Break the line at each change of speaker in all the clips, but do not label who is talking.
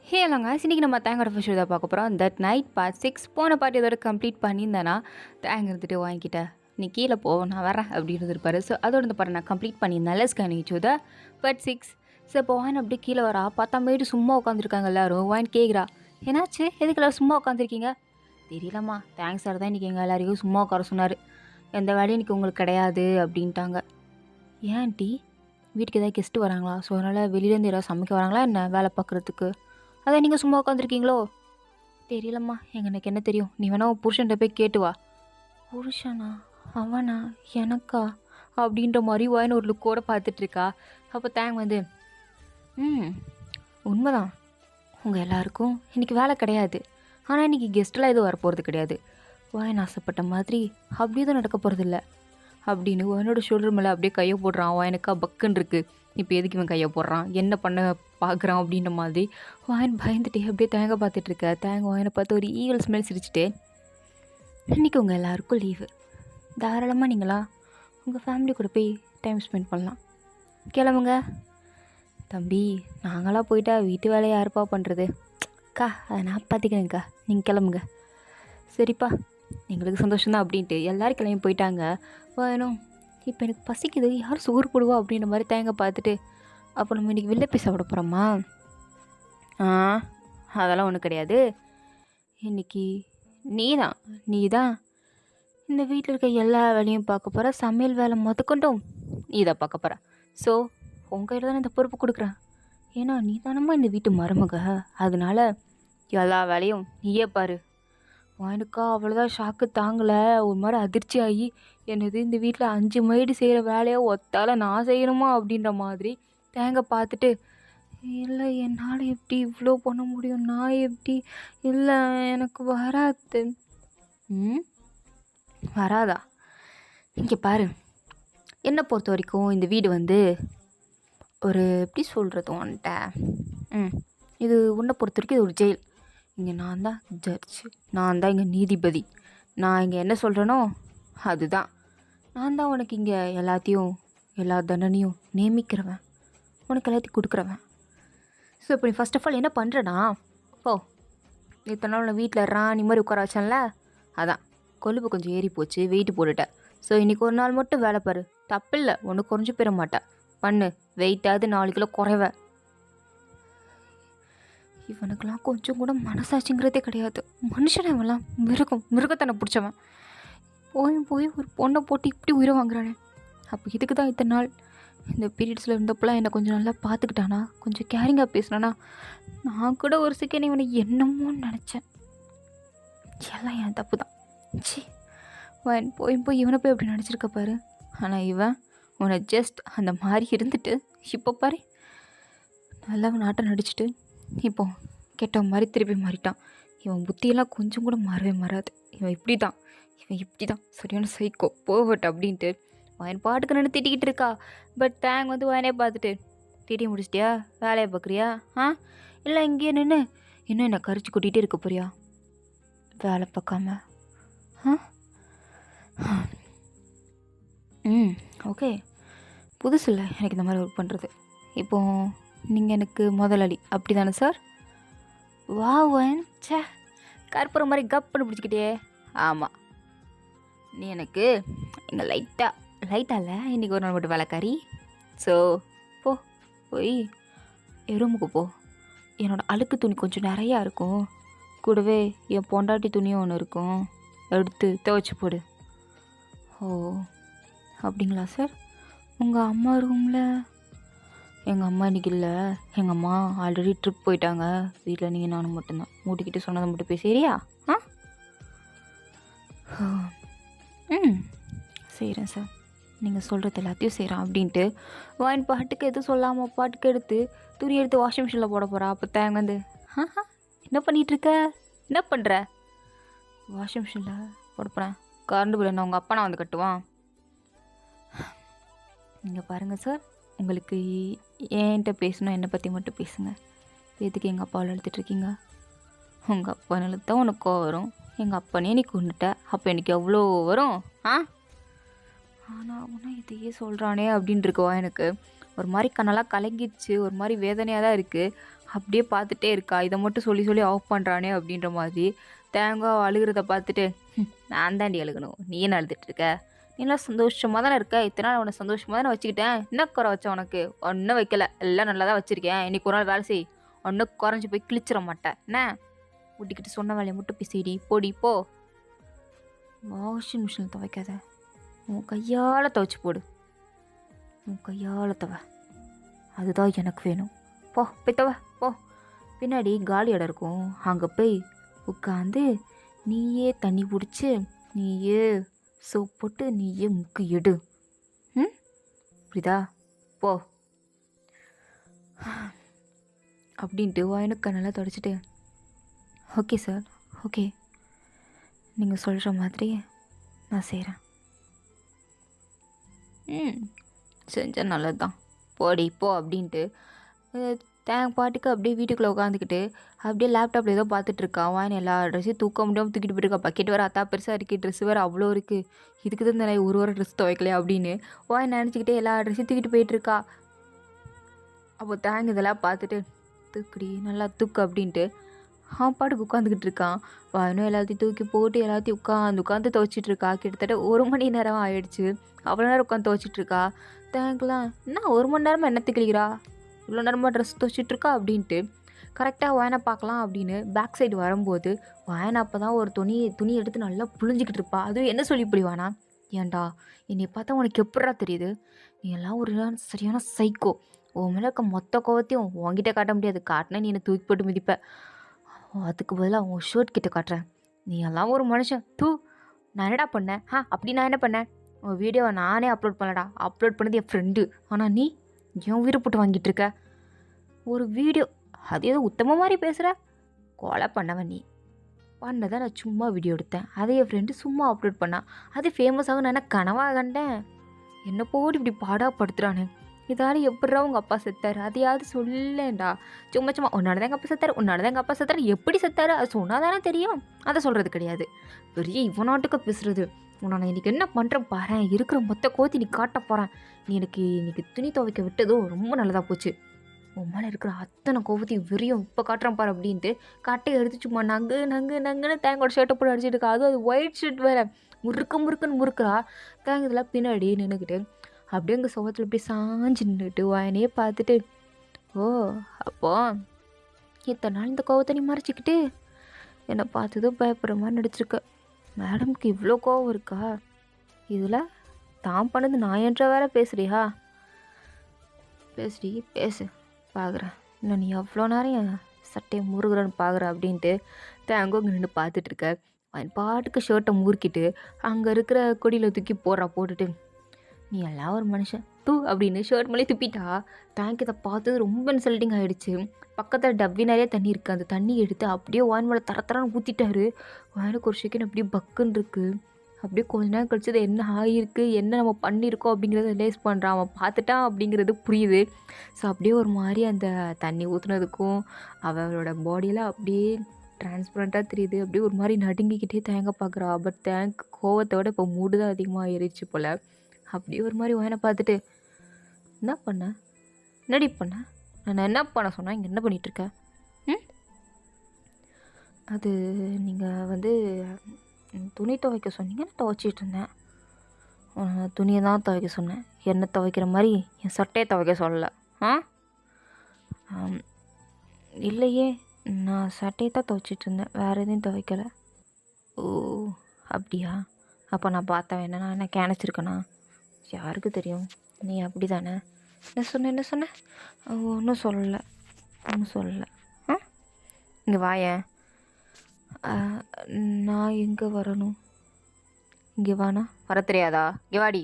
ஹே இல்லைங்க இன்னைக்கு நம்ம தேங்கோட ஃபிஷ் தான் பார்க்க போகிறோம். தட் நைட் பார்ட் 6 போன பாட்டு இதோட கம்ப்ளீட் பண்ணியிருந்தேன்னா தேங்க இருந்துட்டு வாங்கிக்கிட்டேன், நீ கீழே போ நான் வரேன் அப்படின்னு இருப்பாரு. ஸோ அதோட இந்த பாட்டு நான் கம்ப்ளீட் பண்ணியிருந்தேன். Let's continue the part 6. So இப்போ வாயின் அப்படியே கீழே வரா, பார்த்தா மேடு சும்மா உட்காந்துருக்காங்க எல்லாரும். வாயின் கேட்குறா, என்னாச்சு எதுக்கு எல்லாரும் சும்மா உட்காந்துருக்கீங்க? தெரியலம்மா, தேங்க்ஸ் சார் தான் இன்றைக்கி எங்கள் எல்லாரையும் சும்மா உட்கார சொன்னார், எந்த வேலையும் இன்றைக்கி உங்களுக்கு கிடையாது அப்படின்ட்டாங்க. ஏன் டி, வீட்டுக்கு ஏதாவது கெஸ்ட்டு வராங்களா? ஸோ அதனால் வெளியிலேருந்து ஏதாவது சமைக்க வராங்களா என்ன வேலை பார்க்குறதுக்கு? அதான் நீங்கள் சும்மா உட்காந்துருக்கீங்களோ? தெரியலம்மா, எனக்கு என்ன தெரியும், நீ வேணா உன் புருஷன்கிட்ட போய் கேட்டு வா. புருஷனா? அவனா? எனக்கா? அப்படின்ற மாதிரி வாயின்னு ஒரு லுக்கோடு பார்த்துட்ருக்கா. அப்போ தேங் வந்து உண்மைதான், உங்கள் எல்லாருக்கும் இன்றைக்கி வேலை கிடையாது, ஆனால் இன்றைக்கி கெஸ்ட்டெலாம் எதுவும் வரப்போகிறது கிடையாது. வாயின் ஆசைப்பட்ட மாதிரி அப்படி எதுவும் நடக்க போகிறதில்ல அப்படின்னு வாயனோட ஷோல்டர் மேலே அப்படியே கையை போடுறான். வாயனுக்கா பக்குன்னு இருக்குது, இப்போ எதுக்கு இவன் கையை போடுறான், என்ன பண்ண பார்க்குறான் அப்படின்ற மாதிரி. வாயன் பயந்துட்டே அப்படியே தேங்க பார்த்துட்ருக்க. தேங்க வாயனை பார்த்து ஒரு ஈவல் ஸ்மெல் சிரிச்சுட்டு, இன்றைக்கி உங்கள் எல்லாருக்கும் லீவு, தாராளமாக நீங்களா உங்கள் ஃபேமிலி கூட போய் டைம் ஸ்பெண்ட் பண்ணலாம், கிளம்புங்க. தம்பி, நாங்களாம் போயிட்டா வீட்டு வேலையை யாருப்பா பண்ணுறது? அக்கா அதை நான் பார்த்துக்கிறேங்க்கா, நீங்கள் கிளம்புங்க. சரிப்பா, எங்களுக்கு சந்தோஷம்தான் அப்படின்ட்டு எல்லோரும் கிளம்பி போயிட்டாங்க. வேணும், இப்போ எனக்கு பசிக்குது, யார் சோறு போடுவா அப்படின்ற மாதிரி தேங்க பார்த்துட்டு, அப்போ நம்ம இன்றைக்கி வெளில போய் சாப்பிட போகிறோமா? அதெல்லாம் ஒன்றும் கிடையாது, இன்றைக்கி நீ தான் இந்த வீட்டில் இருக்க எல்லா வேலையும் பார்க்க போகிற, சமையல் வேலை முதற்கொண்டும் நீ தான் பார்க்க போகிற. ஸோ உங்கள் கையில் தானே இந்த பொறுப்பு கொடுக்குறேன், ஏன்னா நீ தானம்மா இந்த வீட்டு மருமக, அதனால எல்லா வேலையும் நீயே பாரு. வாயனுக்கா அவ்வளோதான் ஷாக்கு தாங்கலை, ஒரு மாதிரி அதிர்ச்சி ஆகி, என்னது இந்த வீட்டில் 5 மைடு செய்கிற வேலையை ஒத்தால நான் செய்யணுமா அப்படின்ற மாதிரி தேங்க பார்த்துட்டு, இல்லை என்னால் எப்படி இவ்வளோ பண்ண முடியும், நான் எப்படி, இல்லை எனக்கு வராது. வராதா? இங்கே பாரு, என்னை பொறுத்த வரைக்கும் இந்த வீடு வந்து ஒரு எப்படி சொல்கிறது உன்ட்ட, இது உன்னை பொறுத்த வரைக்கும் இது ஒரு ஜெயில். இங்கே நான் தான் ஜட்ஜ், நான் தான் இங்கே நீதிபதி, நான் இங்கே என்ன சொல்கிறேனோ அதுதான், நான் தான் உனக்கு இங்கே எல்லா தண்டனையும் நியமிக்கிறவன், உனக்கு எல்லாத்தையும் கொடுக்குறவன். ஸோ இப்போ நீ ஃபஸ்ட் ஆஃப் ஆல் என்ன பண்ணுறனா, ஓ இத்தனை நாள் நான் வீட்டில் ராணி மாதிரி உட்கார வச்சேன்ல, அதான் கொழுப்பு கொஞ்சம் ஏறி போச்சு, வெயிட் போட்டுட்டேன். ஸோ இன்றைக்கி ஒரு நாள் மட்டும் வேலை பாரு, தப்பில்லை, ஒன்றும் குறைஞ்சி போயிட மாட்டேன், பண்ணு, வெயிட்டாவது 4 கிலோ குறைவ. இவனுக்கெல்லாம் கொஞ்சம் கூட மனசாட்சிங்கிறதே கிடையாது, மனுஷனை இவெல்லாம் மிருகத்தனை பிடிச்சவன், போய் ஒரு பொண்ணை போட்டு இப்படி உயிரை வாங்குறானே. அப்போ இதுக்கு தான் இத்தனை நாள் இந்த பீரியட்ஸில் இருந்தப்பெல்லாம் என்னை கொஞ்சம் நல்லா பார்த்துக்கிட்டானா, கொஞ்சம் கேரிங்காக பேசினானா, நான் கூட ஒரு செகண்ட் இவனை என்னமோன்னு நினச்சேன். எல்லாம் என் தப்பு தான். சி, போய் இவனை போய் அப்படி நினச்சிருக்க பாரு. ஆனால் இவன் உன்னை ஜஸ்ட் அந்த மாதிரி இருந்துட்டு இப்போ பாரு, நல்லா நாட்டம் நடிச்சிட்டு இப்போ கெட்ட மாதிரி திருப்பி மாறிட்டான். இவன் புத்தியெல்லாம் கொஞ்சம் கூட மாறவே மாறாது. இவன் இப்படி தான் சரியான சைக்கோ போவட் அப்படின்ட்டு வாயன் பாட்டுக்கு நின்று திட்டிக்கிட்டு இருக்கா. பட் தேங் வந்து வாயனே பார்த்துட்டு, திட்டி முடிச்சிட்டியா, வேலையை பார்க்குறியா? இல்லை இங்கேயே நின்று இன்னும் என்னை கரிச்சு கொட்டிகிட்டே இருக்க போறியா வேலை பார்க்காம? ஓகே, புதுசு இல்லை எனக்கு இந்த மாதிரி ஒர்க் பண்ணுறது. இப்போது நீங்கள் எனக்கு முதலாளி அப்படி தானே சார்? வாவன், சே கற்பூரம் மாதிரி கப்புன்னு பிடிச்சிக்கிட்டே. ஆமாம், நீ எனக்கு இங்கே லைட்டாக இல்லை, இன்றைக்கி ஒரு நாள் மட்டும் வேலைக்காரி. ஸோ போய் என் ரூமுக்கு போ, என்னோடய அழுக்கு துணி கொஞ்சம் நிறையா இருக்கும், கூடவே என் பொண்டாட்டி துணியும் ஒன்று இருக்கும், எடுத்து துவைச்சி போடு. ஓ அப்படிங்களா சார்? உங்கள் அம்மா ரூமில்? எங்கள் அம்மா இன்றைக்கி இல்லை, எங்கள் அம்மா ஆல்ரெடி ட்ரிப் போயிட்டாங்க, வீட்டில் நீங்கள் நானும் மட்டும்தான், மூட்டிக்கிட்டு சொன்னதை மட்டும் பேசுறியா? செய்கிறேன் சார், நீங்கள் சொல்கிறது எல்லாத்தையும் செய்கிறேன் அப்படின்ட்டு வாயின் பாட்டுக்கு எதுவும் சொல்லாமல் பாட்டுக்கு எடுத்து துணி எடுத்து வாஷிங் மிஷினில் போட போகிறா. அப்போ தேங்க வந்து, என்ன பண்ணிகிட்ருக்க, என்ன பண்ணுற? வாஷிங் மிஷினில் போட போகிறேன், கரண்ட் பில் என்ன உங்கள் அப்பா நான் வந்து கட்டுவான்? நீங்கள் பாருங்கள் சார், உங்களுக்கு என்கிட்ட பேசணும், என்னை பற்றி மட்டும் பேசுங்க, எதுக்கு எங்கள் அப்பாவில் எழுத்துட்ருக்கீங்க? உங்கள் அப்பா நிலத்தான் உனக்கு வரும், எங்கள் அப்பனே நீ கொண்டுட்ட, அப்போ எனக்கு எவ்வளோ வரும்? ஆனால் அவனா இதையே சொல்கிறானே அப்படின்ட்டு இருக்கவா எனக்கு. ஒரு மாதிரி கண்ணெல்லாம் கலங்கிடுச்சு, ஒரு மாதிரி வேதனையாக தான் இருக்குது. அப்படியே பார்த்துட்டே இருக்கா. இதை மட்டும் சொல்லி சொல்லி ஆஃப் பண்ணுறானே அப்படின்ற மாதிரி. தேங்காய் அழுகிறத பார்த்துட்டு, நான் தாண்டி அழுகணும், நீ என்ன அழுதுட்டு இருக்க? நீலாம் சந்தோஷமாக தானே இருக்க, இத்தனை நாள் உன்னை சந்தோஷமாக தானே வச்சுக்கிட்டேன், என்ன குறை வச்சேன் உனக்கு? ஒன்றும் வைக்கல, எல்லாம் நல்லா தான் வச்சுருக்கேன். இன்னைக்கு ஒரு நாள் வேலை செய், ஒன்றும் குறைஞ்சி போய் கிழிச்சிட மாட்டேன் என்ன? ஊட்டிக்கிட்டு சொன்ன வேலையை மட்டும் பேசிடி, போடி போ. வாஷிங் மிஷினில் துவைக்காத, உன் கையால் துவைச்சி போடு, உன் கையால் துவை, அதுதான் எனக்கு வேணும். போ போய் துவை போ. பின்னாடி காலி இடம் இருக்கும், அங்கே போய் உட்காந்து நீயே தண்ணி பிடிச்சி நீயே சோப் போட்டு நீயே முக்கு எடு. புரியுதா? போ அப்படின்ட்டு வாயனுக்கு நல்லா தொடச்சிட்டு, ஓகே சார், ஓகே, நீங்கள் சொல்கிற மாதிரி நான் செய்கிறேன். செஞ்சால் நல்லது தான், போடி போ அப்படின்ட்டு பாட்டுக்கு அப்படியே வீட்டுக்குள்ளே உட்காந்துக்கிட்டு அப்படியே லேப்டாப்பில் ஏதோ பார்த்துட்ருக்கான். வாயின் எல்லா ட்ரெஸ்ஸையும் தூக்க முடியாமல் தூக்கிட்டு போயிருக்கா. பக்கெட் வேறு அத்தா பெருசாக இருக்குது, ட்ரெஸ் வேறு அவ்வளோ இருக்குது, இதுக்கு தான் இந்த ஒரு வாரம் ட்ரெஸ் துவைக்கலையா அப்படின்னு வாயின் நினச்சிக்கிட்டே எல்லா ட்ரெஸ்ஸையும் தூக்கிட்டு போயிட்டுருக்கா. அப்போ இதெல்லாம் பார்த்துட்டு தூக்குடி நல்லா தூக்கு அப்படின்ட்டு பாட்டுக்கு உட்காந்துக்கிட்டு இருக்கான். வாயினும் எல்லாத்தையும் தூக்கி போட்டு எல்லாத்தையும் உட்காந்து துவைச்சிட்ருக்கா. கிட்டத்தட்ட 1 மணி நேரம் ஆகிடுச்சு. அவ்வளோ நேரம் உட்காந்து துவைச்சிட்ருக்கா. தேங்கலாம் என்ன 1 மணி நேரமாக என்ன கிளிக்கிறா, இவ்வளோ நேரமாக ட்ரெஸ் துவைச்சிட்ருக்கா அப்படின்ட்டு கரெக்டாக வாயனை பார்க்கலாம் அப்படின்னு பேக் சைடு வரும்போது வாயனை அப்போ தான் ஒரு துணி எடுத்து நல்லா புழிஞ்சிக்கிட்டு இருப்பா. அதுவும் என்ன சொல்லி புரிவானா, ஏன்டா என்னை பார்த்தா உனக்கு எப்படா தெரியுது, நீ எல்லாம் ஒரு சரியான சைக்கோ, உன் மேலே இருக்க மொத்த கோவத்தையும் உன்கிட்ட காட்ட முடியாது, காட்டினா நீ என்னை தூக்கி போட்டு மிதிப்ப, அதுக்கு பதிலாக உன் ஷர்ட் கிட்ட காட்டுறேன், நீ எல்லாம் ஒரு மனுஷன். நான் என்னடா பண்ணேன்? அப்படி நான் என்ன பண்ணேன்? உன் வீடியோவை நானே அப்லோட் பண்ணலடா, அப்லோட் பண்ணது என் ஃப்ரெண்டு, ஆனால் நீ ஏன் உயிரை போட்டு வாங்கிட்டு இருக்க? ஒரு வீடியோ அது ஏதோ உத்தம மாதிரி பேசுகிற, கொலை பண்ணவன் நீ பண்ணதை நான் சும்மா வீடியோ எடுத்தேன், அதை என் ஃப்ரெண்டு சும்மா அப்லோட் பண்ணான், அது ஃபேமஸ் ஆகும் நான் என்ன கனவாக கண்டேன், என்னை போட்டு இப்படி பாடாப்படுத்துகிறானு, இதால் எப்படா உங்கள் அப்பா செத்தார், அதையாவது சொல்லேன்டா, சும்மா உன்னால தான் எங்கள் அப்பா செத்தார், உன்னால தான் எங்கள் அப்பா செத்தார், எப்படி செத்தார் அது சொன்னால் தானே தெரியும், அதை சொல்கிறது கிடையாது, பெரிய இவனாட்டுக்கு பேசுகிறது. நான் இன்றைக்கி என்ன பண்ணுறேன் பாரு, இருக்கிற மொத்த கோத்தி நீ காட்ட போகிறேன், நீ எனக்கு இன்றைக்கி துணி துவைக்க விட்டதும் ரொம்ப நல்லதாக போச்சு, உன் மேலே இருக்கிற அத்தனை கோவத்தையும் வெறியும் இப்போ காட்டுறான் பாரு அப்படின்ட்டு கட்டையை எடுத்து சும்மா நங்குன்னு தேங்கோட ஷர்ட்டை போட்டு அடிச்சுட்டு இருக்கா. அது ஒயிட் ஷர்ட் வேறு முறுக்குன்னு முறுக்குறா. தேங்க இதெல்லாம் பின்னாடி நின்றுக்கிட்டு அப்படியே எங்கள் சுவத்தில் இப்படி சாஞ்சு நின்றுட்டு வாயனையே பார்த்துட்டு, ஓ அப்போ இத்தனை நாள் இந்த கோவத்தை நீ மறைச்சிக்கிட்டு என்னை பார்த்ததும் பயப்படுற மாதிரி நடிச்சிருக்க, மேடம்க்கு இவ்வளோ கோவம் இருக்கா, இதில் தான் பண்ணது நான் என்ற வேற பேசுறியா, பேசுடி பேசு பார்க்குறேன், இன்னும் நீ எவ்வளோ நேரம் என் சட்டையை முறுகுறன்னு பார்க்குற அப்படின்ட்டு தேங்கோ அங்கே நின்று பார்த்துட்ருக்க. அவன் பாட்டுக்கு ஷர்ட்டை முறுக்கிட்டு அங்கே இருக்கிற கொடியில் தூக்கி போட்டுட்டு, நீ எல்லாம் ஒரு மனுஷன் அப்படின்னு ஷர்ட் மேலே துப்பிட்டா. தேங்க் இதை பார்த்தது ரொம்ப இன்சல்ட்டிங் ஆகிடுச்சு. பக்கத்தில் டப்பி நிறைய தண்ணி இருக்குது, அந்த தண்ணி எடுத்து அப்படியே வாயின் மேலே தரன்னு ஊற்றிட்டாரு. வாயினுக்கு ஒரு செகண்ட் அப்படியே பக்குன்னு இருக்குது. அப்படியே கொஞ்ச நேரம் கழிச்சது என்ன ஆகிருக்கு, என்ன நம்ம பண்ணியிருக்கோம் அப்படிங்கிறத ரிலைஸ் பண்ணுறான். அவன் பார்த்துட்டான் அப்படிங்கிறது புரியுது. ஸோ அப்படியே ஒரு மாதிரி அந்த தண்ணி ஊற்றுனதுக்கும் அவளோட பாடியெல்லாம் அப்படியே டிரான்ஸ்பரண்ட்டாக தெரியுது. அப்படியே ஒரு மாதிரி நடுங்கிக்கிட்டே தேங்காய் பார்க்குறா. பட் கோவத்தை விட இப்போ மூடு தான் அதிகமாக ஏறிச்சு போல். அப்படியே ஒரு மாதிரி வாயனை பார்த்துட்டு, என்ன பண்ண, என்னடி பண்ண, நான் என்ன பண்ண சொன்னேன், இங்கே என்ன பண்ணிகிட்ருக்க, அது நீங்கள் துணி துவைக்க சொன்னீங்க, நான் துவைச்சிட்டு இருந்தேன், துணியை தான் துவைக்க சொன்னேன், என்ன துவைக்கிற மாதிரி என் சட்டையை துவைக்க சொல்லலை. இல்லையே, நான் சட்டையை தான் துவைச்சிட்டு இருந்தேன், வேறு எதையும் துவைக்கலை. ஓ அப்படியா, அப்போ நான் பார்த்தேன், நான் என்ன கேனச்சிருக்கேனா, யாருக்கு தெரியும், நீ அப்படி தானே, என்ன சொன்னேன், ஒன்றும் சொல்லலை இங்கே வாயேன், நான் எங்கே வரணும், இங்கே வாண்ணா, வர தெரியாதா, இங்கே வாடி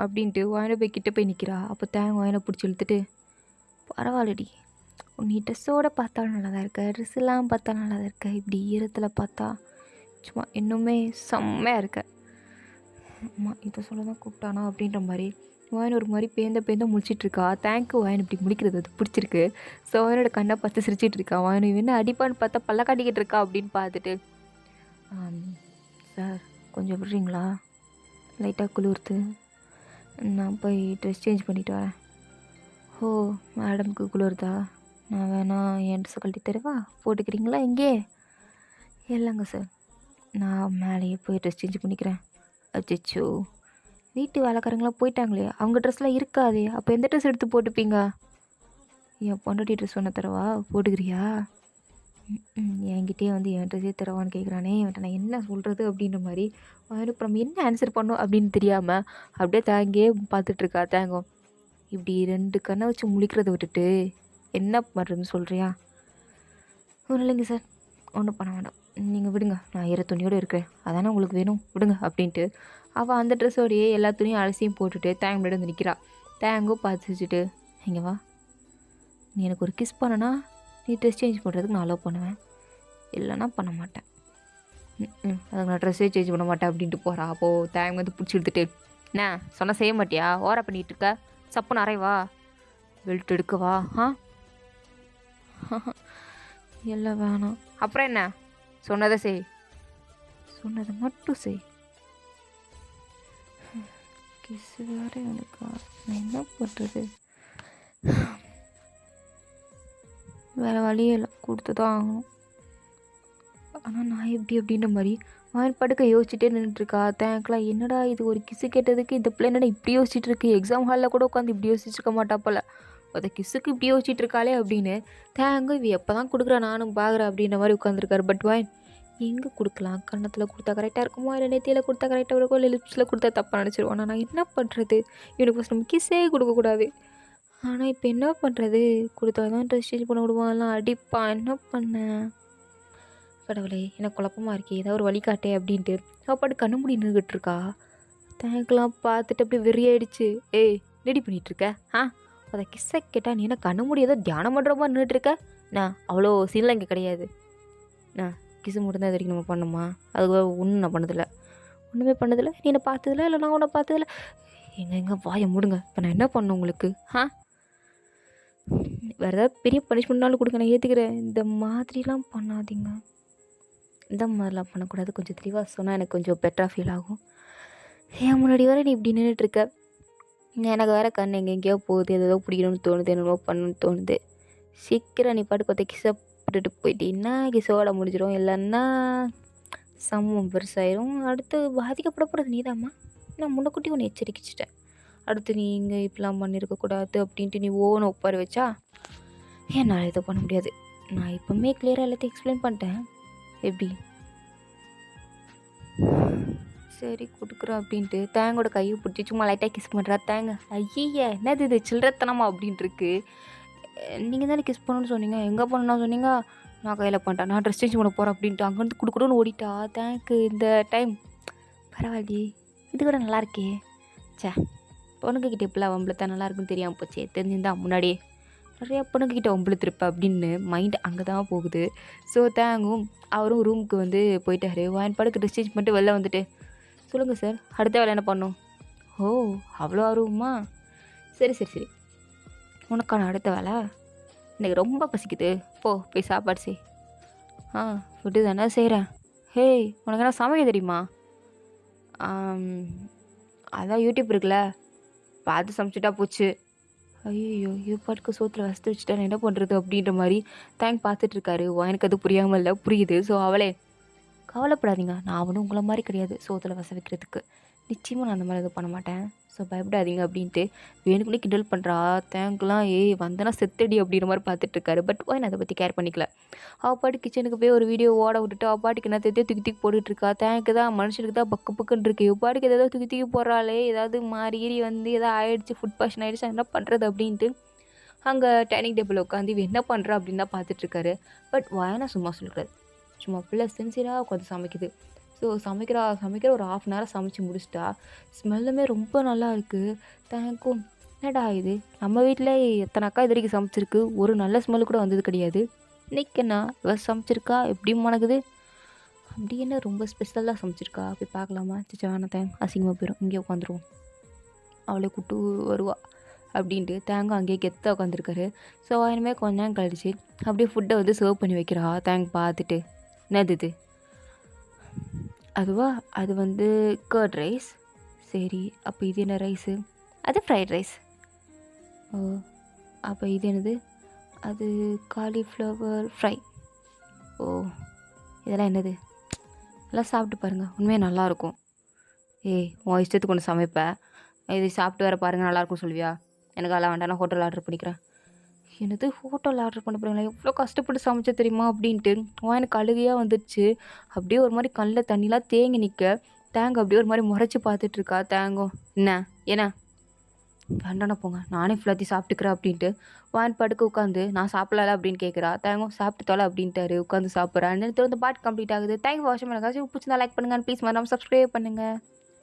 அப்படின்ட்டு வாயனை போய் கிட்டே போய் நிற்கிறா. அப்போ வாயனை பிடிச்சி இழுத்துட்டு, பரவாயில்லடி, நீ ட்ரெஸ்ஸோடு பார்த்தாலும் நல்லா தான் இருக்க, ட்ரெஸ்ஸெல்லாம் பார்த்தா நல்லா தான் இருக்க, இப்படி ஈரத்தில் பார்த்தா சும்மா இன்னுமே செம்மையாக இருக்க, அம்மா இதை சொல்ல தான் கூப்பிட்டானா அப்படின்ற மாதிரி வாயன் ஒரு மாதிரி பேந்த முழிச்சிட்ருக்கா. வாயன் இப்படி முடிக்கிறது அது பிடிச்சிருக்கு. ஸோ வாயனோட கண்ணை பார்த்து சிரிச்சிட்ருக்கா. வாயன் என்ன அடிப்பான்னு பார்த்தா பல்ல காட்டிக்கிட்டு இருக்கா அப்படின்னு பார்த்துட்டு, சார் கொஞ்சம் விடுறீங்களா, லைட்டாக குளிர்த்து, நான் போய் ட்ரெஸ் சேஞ்ச் பண்ணிட்டு வரேன். ஓ, மேடம்க்கு குளிருதா? நான் வேணா என் ட்ரெஸ்ஸை கழட்டி தரவா? போட்டுக்கிறீங்களா இங்கே? இல்லைங்க சார், நான் மேலேயே போய் ட்ரெஸ் சேஞ்ச் பண்ணிக்கிறேன். அச்சச்சோ, வீட்டு வேலைக்காரங்களாம் போயிட்டாங்களே, அவங்க ட்ரெஸ்லாம் இருக்காதே, அப்போ எந்த ட்ரெஸ் எடுத்து போட்டுப்பீங்க? என் பொண்டாட்டி ட்ரெஸ் ஒன்று தரவா? போட்டுக்கிறியா? என்கிட்டயே வந்து என் ட்ரெஸ்ஸே தரவான்னு கேட்குறானே, இவன்ட்ட நான் என்ன சொல்கிறது அப்படின்ற மாதிரி அவனுக்கு நம்ம என்ன ஆன்சர் பண்ணோம் அப்படின்னு தெரியாமல் அப்படியே தேங்கியே பார்த்துட்ருக்கா தேங்கம். இப்படி 2 கண்ணை வச்சு முழிக்கிறத விட்டுட்டு என்ன பண்ணுறதுன்னு சொல்கிறியா? ஒன்றும் இல்லைங்க சார், ஒன்றும் பண்ண வேண்டாம், நீங்கள் விடுங்க, நான் ஈர துணியோடு இருக்கிறேன், அதானே உங்களுக்கு வேணும், விடுங்க அப்படின்ட்டு அவள் அந்த ட்ரெஸ்ஸோடையே எல்லா துணியும் அலசியும் போட்டுட்டு தேங்க முன்னாடி வந்து நிற்கிறா. தேங்கும் பார்த்து வச்சுட்டு, இங்கே வா, நீ எனக்கு ஒரு கிஸ் பண்ணனா நீ ட்ரெஸ் சேஞ்ச் பண்ணுறதுக்கு நான் அலோவ் பண்ணுவேன், இல்லைன்னா பண்ண மாட்டேன். அதுக்கு நான் ட்ரெஸ்ஸே சேஞ்ச் பண்ண மாட்டேன் அப்படின்ட்டு போகிறா. அப்போது தேங்க வந்து பிடிச்சி எடுத்துட்டு, என்ன சொன்னால் செய்ய மாட்டியா? ஓர பண்ணிகிட்டு இருக்க, சப்பு நிறைவா, பெல்ட் எடுக்கவா? எல்லாம் வேணாம். அப்புறம் என்ன? சொன்னதை செய், சொன்னதை மட்டும் செய். கிஸ் வேறு எனக்கா? நான் என்ன பண்ணுறது? வேறு வழியே இல்லை, கொடுத்து தான் ஆகணும். ஆனால் நான் எப்படி அப்படின்ற மாதிரி அவன் படுக்க யோசிச்சுட்டே நின்றுட்டுருக்கா. தேங்கலாம் என்னடா இது, ஒரு கிஸ்ஸு கேட்டதுக்கு இந்த பிள்ளை என்னடா இப்படி யோசிச்சுட்டு இருக்கு, எக்ஸாம் ஹாலில் கூட உட்காந்து இப்படி யோசிச்சுருக்க மாட்டா போல, அந்த கிஸ்ஸுக்கு இப்படி யோசிச்சுட்டு இருக்காளே அப்படின்னு தேங்க இவ எப்போ தான் கொடுக்குறா நானும் பார்க்குறேன் அப்படின்ற மாதிரி உட்காந்துருக்காரு. பட் வாய் எங்கே கொடுக்கலாம்? கன்னத்தில் கொடுத்தா கரெக்டாக இருக்குமா, இல்லை நெத்தியில் கொடுத்தா கரெக்டாக இருக்கும், இல்லை லிப்ஸில் கொடுத்தா தப்பாக நினச்சிருவான். நான் என்ன பண்ணுறது? இவனுக்கு ஃபஸ்ட் நம்ம கிஸ்ஸே கொடுக்கக்கூடாது. ஆனால் இப்போ என்ன பண்ணுறது? கொடுத்தா தான் ட்ரெஸ் சேஞ்ச் பண்ண விடுவான்லாம், அடிப்பான். என்ன பண்ணேன்? கடவுளே, எனக்கு குழப்பமாக இருக்கே, ஏதாவது ஒரு வழிகாட்டே அப்படின்ட்டு சாப்பாடு கண்ணு மூடி நின்றுக்கிட்டு இருக்கா. தேங்கெலாம் பார்த்துட்டு அப்படியே வெறியாயிடுச்சு. ஏய், ரெடி பண்ணிகிட்ருக்க? அதை கிஸ்ஸை கேட்டால் நீ என்ன கண்ணு மூடி ஏதோ தியானம் பண்ணுற மாதிரி நின்றுட்டுருக்க? நான் அவ்வளோ சீன்லாம் இங்கே கிடையாது. நான் கிசு மட்டும் தான் இது வரைக்கும் நம்ம பண்ணுமா? அதுக்கு ஒன்றும் நான் பண்ணதில்லை, ஒன்றுமே பண்ணதில்லை. நீ என்னை பார்த்ததில்ல, இல்லை நான் உன்னை பார்த்ததில்ல. எங்கே வாயை மூடுங்க. இப்போ நான் என்ன பண்ணேன் உங்களுக்கு? வேறு ஏதாவது பெரிய பனிஷ்மெண்ட்னாலும் கொடுங்க, நான் ஏற்றுக்கிறேன். இந்த மாதிரிலாம் பண்ணாதீங்க, இந்த மாதிரிலாம் பண்ணக்கூடாது. கொஞ்சம் தெளிவாக சொன்னால் எனக்கு கொஞ்சம் பெட்டராக ஃபீல் ஆகும். ஏன் முன்னாடி வர நீ இப்படி நின்றுட்டுருக்க? எனக்கு வேறு கண் எங்கெங்கேயோ போகுது, ஏதோ பிடிக்கணும்னு தோணுது, என்னென்னமோ பண்ணணும்னு தோணுது. சீக்கிரம் நீ பாட்டு கொத்த கிஸ்ஸை போட்டுட்டு போயிட்டீங்கன்னா கிஸ்ஸோட முடிஞ்சிடும், இல்லைன்னா சமம் பெருசாயிரும். அடுத்து பாதிக்கப்பட போகிறது நீதாம்மா. நான் முன்னக்கூட்டி உன்னை எச்சரிக்கிச்சிட்டேன். அடுத்து நீ இங்கே இப்படிலாம் பண்ணியிருக்கக்கூடாது அப்படின்ட்டு நீ ஓன ஒப்பாரி வச்சா என்னால் எதுவும் பண்ண முடியாது. நான் இப்போவுமே கிளியராக எல்லாத்தையும் எக்ஸ்பிளைன் பண்ணிட்டேன். எப்படி? சரி கொடுக்குறேன் அப்படின்ட்டு தேங்கோட கையை பிடிச்சி சும்மா லைட்டாக கிஸ் பண்ணுறா. தேங்க ஐய என்னது இது சில்லறத்தனமா அப்படின்ட்டு இருக்கு. நீங்கள் தானே கிஸ் பண்ணணும்னு சொன்னீங்க, எங்கே பண்ணணும் சொன்னீங்க? நான் கையில் பண்ணிட்டேன், நான் ட்ரெஸ் சேஞ்ச் பண்ண போகிறேன் அப்படின்ட்டு அங்கேருந்து கொடுக்கணும்னு ஓடிட்டா. தேங்க்கு இந்த டைம் பரவாயில்லையே, இது கூட நல்லா இருக்கே. சே, பொண்ணுக்கிட்ட இப்போலாம் வம்பளத்தான் நல்லா இருக்குன்னு தெரியாமல் போச்சு. தெரிஞ்சிருந்தா முன்னாடியே நிறையா பொண்ணுக்கிட்ட வம்பளுத்திருப்பேன் அப்படின்னு மைண்ட் அங்கே தான் போகுது. ஸோ தேங்கும் அவரும் ரூமுக்கு வந்து போயிட்டாரு. வாயின் படுக்கு ட்ரெஸ் சேஞ்ச் பண்ணிட்டு வெளில வந்துட்டு, சொல்லுங்கள் சார், அடுத்த வேலை என்ன பண்ணும்? ஓ, அவ்வளோ ஆர்வமா? சரி சரி சரி, உனக்கான அடுத்த வேலை, எனக்கு ரொம்ப பசிக்குது, போய் சாப்பாடு செய். ஃபுட்டு தானே செய்கிறேன். ஹேய், உனக்கு என்ன சமைக்க தெரியுமா? அதான் யூடியூப் இருக்குல்ல, பார்த்து சமைச்சிட்டா போச்சு. ஐயோ, இது பாட்டுக்கு சோத்தில் வசத்து வச்சுட்டா என்ன பண்ணுறது அப்படின்ற மாதிரி தேங்க் பார்த்துட்ருக்காரு. எனக்கு அது புரியாமல் இல்லை, புரியுது. ஸோ அவளே கவலைப்படாதீங்க, நான் அவனும் உங்களை மாதிரி கிடையாது சோத்தில் வச வைக்கிறதுக்கு, நிச்சயமாக நான் அந்த மாதிரி எதுவும் பண்ண மாட்டேன், ஸோ பயப்படாதீங்க அப்படின்ட்டு வேணுக்குன்னே கிண்டல் பண்ணுறா. தேங்க்லாம் வந்தனா செத்தடி அப்படின்ற மாதிரி பார்த்துட்ருக்காரு. பட் நான் அதை பற்றி கேர் பண்ணிக்கல. அவள் பாட்டு கிச்சனுக்கு போய் ஒரு வீடியோ ஓட விட்டுட்டு அவள் பாட்டுக்கு என்ன தூக்கி தூக்கி போட்டுட்ருக்கா. தேங்க்கு தான் மனுஷனுக்கு தான் பக்கு பக்குன்னு இருக்குது, இவள் பாட்டுக்கு ஏதாவது தூக்கி போடுறாளே, ஏதாவது மாறி வந்து எதாவது ஆயிடுச்சு, ஃபுட் பாய்ஷன் ஆகிடுச்சு, என்ன பண்ணுறது அப்படின்ட்டு அங்கே டைனிங் டேபிள் உட்காந்து இவன் என்ன பண்ணுறா அப்படின்னு தான் பார்த்துட்ருக்காரு. பட் வாயனா சும்மா சொல்கிறாரு, சும்மா பிள்ளை சின்சியராக உட்காந்து சமைக்குது. ஸோ சமைக்கிற ஒரு 1/2 அன் ஹவர் சமைச்சு முடிச்சிட்டா. ஸ்மெல்லுமே ரொம்ப நல்லா இருக்குது. தேங்க்கும் என்னடா இது, நம்ம வீட்டில் எத்தனை அக்கா இது வரைக்கும் சமைச்சிருக்கு, ஒரு நல்ல ஸ்மெல்லு கூட வந்தது கிடையாது, இன்னைக்கு என்ன இவ சமைச்சிருக்கா எப்படி மணக்குது, அப்படி என்ன ரொம்ப ஸ்பெஷலாக சமைச்சிருக்கா, போய் பார்க்கலாமா? சிச்சா வேணாம் தேங்க, அசிங்கமாக போயிடும், இங்கே உட்காந்துருவோம், அவளை கூட்டு வருவா அப்படின்ட்டு தேங்காய் அங்கேயே கெத்தாக உட்காந்துருக்காரு. ஸோ இனிமேல் கொஞ்ச நேரம் கழிச்சு அப்படியே ஃபுட்டை வந்து சர்வ் பண்ணி வைக்கிறா. தேங்க் பார்த்துட்டு, என்னது இது? அதுவா, அது வந்து கர்ட் ரைஸ். சரி, அப்போ இது என்ன ரைஸு? அது ஃப்ரைட் ரைஸ். ஓ! அப்போ இது என்னது? அது காலிஃப்ளவர் ஃப்ரை. ஓ! இதெல்லாம் என்னது? எல்லாம் சாப்பிட்டு பாருங்கள், உண்மையாக நல்லாயிருக்கும். ஏய், உன் இஷ்டத்துக்கு ஒன்று சமைப்பேன், இது சாப்பிட்டு வர பாருங்கள் நல்லாயிருக்கும் சொல்லுவியா? எனக்கு அதெல்லாம் வேண்டாம், நான் ஹோட்டல் ஆர்டர் பண்ணிக்கிறேன். என்னது ஹோட்டல் ஆர்டர் பண்ண போகிறீங்களா? எவ்வளோ கஷ்டப்பட்டு சமைச்ச தெரியுமா அப்படின்ட்டு எனக்கு அழுகையாக வந்துடுச்சு. அப்படியே ஒரு மாதிரி கண்ணில் தண்ணிலாம் தேங்கி நிற்க, தேங்க அப்படியே ஒரு மாதிரி முறைச்சி பார்த்துட்ருக்கா. தேங்கும் என்ன என்ன வேண்டாண்ணா போங்க, நானே ஃபுல்லாத்தையும் சாப்பிட்டுக்கிறேன் அப்படின்ட்டு வான் படுக்க உட்காந்து நான் சாப்பிடல அப்படின்னு கேட்குறா. தேங்கும் சாப்பிட்டு தொலை அப்படின்ட்டாரு. உட்காந்து சாப்பிட்றேன். அந்த பாட்டு கம்ப்ளீட் ஆகுது. தேங்க் ஃபார் வாட்சிங். எனக்கு பிடிச்சிருந்தா லைக் பண்ணுங்க, ப்ளீஸ் மறக்காம சப்ஸ்கிரைப் பண்ணுங்கள்.